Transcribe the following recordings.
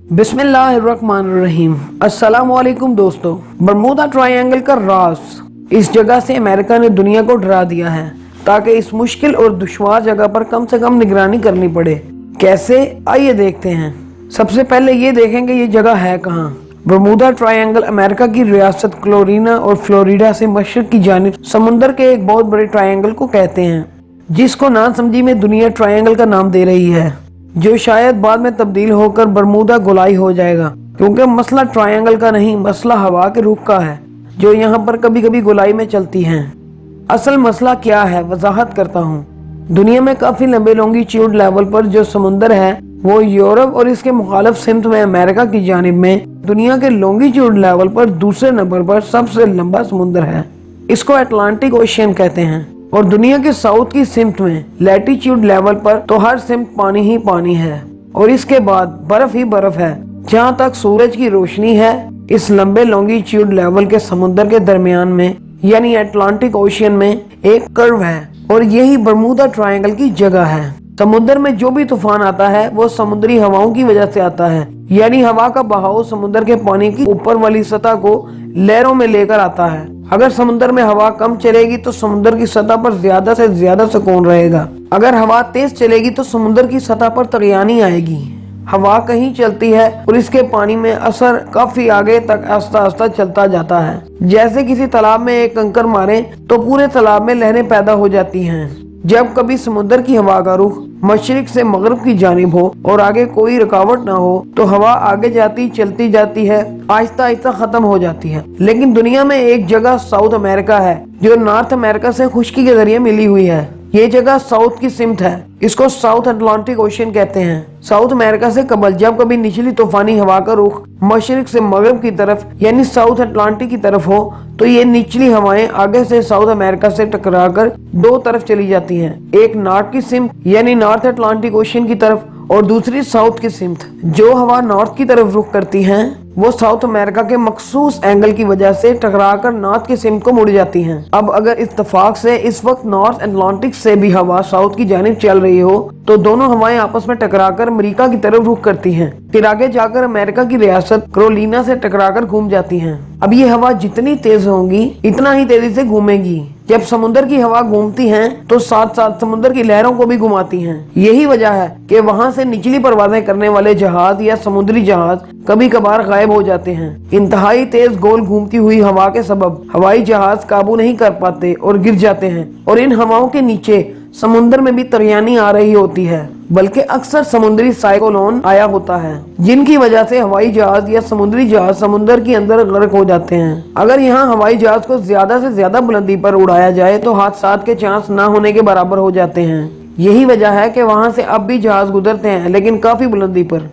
बिस्मिल्लाहिर्रहमानिर्रहीम। अस्सलाम वालेकुम दोस्तों। बरमूदा ट्रायंगल का राज। इस जगह से अमेरिका ने दुनिया को डरा दिया है ताकि इस मुश्किल और दुश्वार जगह पर कम से कम निगरानी करनी पड़े। कैसे, आइए देखते हैं। सबसे पहले ये देखेंगे ये जगह है कहाँ। बरमूदा ट्रायंगल अमेरिका की रियासत कैरोलिना और फ्लोरिडा से मशरक की जानिब समुंदर के एक बहुत बड़े ट्रायंगल को कहते हैं, जिसको नासमझी में दुनिया ट्रायंगल का नाम दे रही है, जो शायद बाद में तब्दील होकर बरमूदा गोलाई हो जाएगा, क्योंकि मसला ट्रायंगल का नहीं, मसला हवा के रुख का है जो यहाँ पर कभी कभी गोलाई में चलती हैं। असल मसला क्या है, वजाहत करता हूँ। दुनिया में काफी लंबे लॉन्गिट्यूड लेवल पर जो समुंदर है वो यूरोप और इसके मुखालिफ सिमत में अमेरिका की जानिब में दुनिया के लॉन्गिट्यूड लेवल पर दूसरे नंबर पर सबसे लंबा समुंदर है। इसको अटलांटिक ओशियन कहते हैं। और दुनिया के साउथ की सिमत में लैटिट्यूड लेवल पर तो हर सिमत पानी ही पानी है और इसके बाद बर्फ ही बर्फ है। जहाँ तक सूरज की रोशनी है, इस लंबे लॉन्गिट्यूड लेवल के समुद्र के दरमियान में यानी अटलांटिक ओशियन में एक कर्व है और यही बरमूदा ट्रायंगल की जगह है। समुद्र में जो भी तूफान आता है वो समुद्री हवाओं की वजह से आता है, यानी हवा का बहाव समुद्र के पानी की ऊपर वाली सतह को लहरों में लेकर आता है। अगर समुद्र में हवा कम चलेगी तो समुद्र की सतह पर ज्यादा से ज्यादा सुकून रहेगा। अगर हवा तेज चलेगी तो समुद्र की सतह पर तगयानी आएगी। हवा कहीं चलती है और इसके पानी में असर काफी आगे तक आस्ता आस्ता चलता जाता है। जैसे किसी तालाब में एक कंकर मारे तो पूरे तालाब में लहरें पैदा हो जाती हैं। जब कभी समुद्र की हवा का रुख मशरिक से मगरब की जानिब हो और आगे कोई रुकावट ना हो तो हवा आगे जाती चलती जाती है, आहिस्ता आहिस्ता खत्म हो जाती है। लेकिन दुनिया में एक जगह साउथ अमेरिका है जो नॉर्थ अमेरिका से खुश्की के जरिए मिली हुई है। ये जगह साउथ की सिमत है। इसको साउथ अटलांटिक ओशियन कहते हैं। साउथ अमेरिका से कबल जब कभी निचली तूफानी हवा का रुख मशरिक से मगरब की तरफ यानी साउथ अटलांटिक की तरफ हो तो ये निचली हवाएं आगे से साउथ अमेरिका से टकराकर दो तरफ चली जाती हैं। एक नॉर्थ की सिमत यानी नॉर्थ अटलांटिक ओशियन की तरफ और दूसरी साउथ की सिमत। जो हवा नॉर्थ की तरफ रुख करती हैं वो साउथ अमेरिका के मखसूस एंगल की वजह से टकराकर नॉर्थ की सिमत को मुड़ जाती हैं। अब अगर इत्तेफाक से इस वक्त नॉर्थ अटलांटिक से भी हवा साउथ की जानिब चल रही हो तो दोनों हवाएं आपस में टकराकर अमेरिका की तरफ रुख करती हैं। फिर आगे जाकर अमेरिका की रियासत कैरोलिना से टकराकर घूम जाती हैं। अब ये हवा जितनी तेज होगी इतना ही तेजी से घूमेगी। जब समुद्र की हवा घूमती है तो साथ साथ समुद्र की लहरों को भी घुमाती हैं। यही वजह है कि वहां से निचली परवाजें करने वाले जहाज या समुद्री जहाज कभी कभार गायब हो जाते हैं। इंतहाई तेज गोल घूमती हुई हवा के सबब हवाई जहाज काबू नहीं कर पाते और गिर जाते हैं। और इन हवाओं के नीचे समुद्र में भी तगयानी आ रही होती है, बल्कि अक्सर समुद्री साइक्लोन आया होता है, जिनकी वजह से हवाई जहाज या समुद्री जहाज समुद्र के अंदर गर्क हो जाते हैं। अगर यहाँ हवाई जहाज को ज्यादा से ज्यादा बुलंदी पर उड़ाया जाए तो हादसात के चांस न होने के बराबर हो जाते हैं। यही वजह है कि वहाँ से अब भी जहाज गुजरते हैं, लेकिन काफी बुलंदी पर।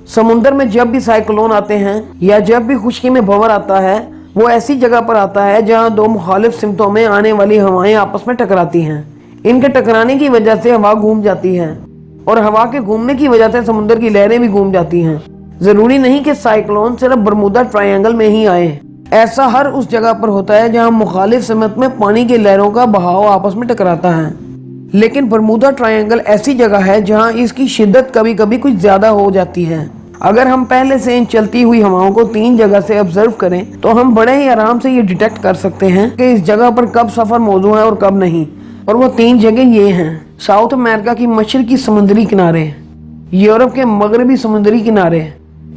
समुद्र में जब भी साइक्लोन आते हैं या जब भी खुश्की में भंवर आता है वो ऐसी जगह पर आता है जहाँ दो मुखालिफ सिमतों में आने वाली हवाएं आपस में टकराती हैं। इनके टकराने की वजह से हवा घूम जाती है और हवा के घूमने की वजह से समुद्र की लहरें भी घूम जाती हैं। जरूरी नहीं कि साइक्लोन सिर्फ बरमूदा ट्रायंगल में ही आए। ऐसा हर उस जगह पर होता है जहां मुखालिफ सिमत में पानी की लहरों का बहाव आपस में टकराता है। लेकिन बरमूदा ट्रायंगल ऐसी जगह है जहां इसकी शिद्दत कभी कभी कुछ ज्यादा हो जाती है। अगर हम पहले से इन चलती हुई हवाओं को 3 जगह से ऑब्जर्व करें तो हम बड़े ही आराम से ये डिटेक्ट कर सकते हैं कि इस जगह पर कब सफर मौजूद है और कब नहीं। और वो 3 जगह ये हैं: साउथ अमेरिका की मशरकी समुद्री किनारे, यूरोप के मगरबी समुद्री किनारे,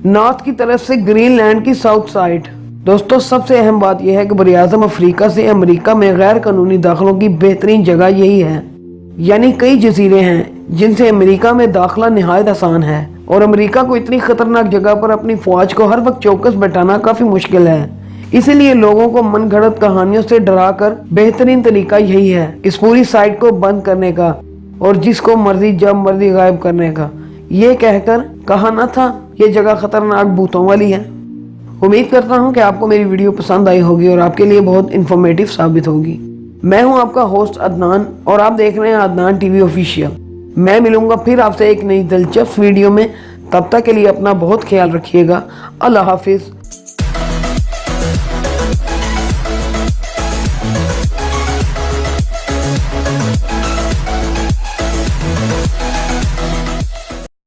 नॉर्थ की तरफ से ग्रीनलैंड की साउथ साइड। दोस्तों, सबसे अहम बात यह है कि बरियाज़म अफ्रीका से अमेरिका में गैर कानूनी दाखिलों की बेहतरीन जगह यही है। यानी कई जजीरे हैं जिनसे अमेरिका में दाखिला निहायत आसान है और अमेरिका को इतनी खतरनाक जगह पर अपनी फौज को हर वक्त चौकस बैठाना काफी मुश्किल है। इसीलिए लोगों को मन घड़त कहानियों से डराकर बेहतरीन तरीका यही है इस पूरी साइट को बंद करने का और जिसको मर्जी जब मर्जी गायब करने का। ये कहकर कहा न था ये जगह खतरनाक भूतों वाली है। उम्मीद करता हूँ कि आपको मेरी वीडियो पसंद आई होगी और आपके लिए बहुत इंफॉर्मेटिव साबित होगी। मैं हूँ आपका होस्ट अदनान और आप देख रहे हैं अदनान टीवी ऑफिशियल। मैं मिलूंगा फिर आपसे एक नई दिलचस्प वीडियो में। तब तक के लिए अपना बहुत ख्याल रखिएगा। अल्लाह हाफिज।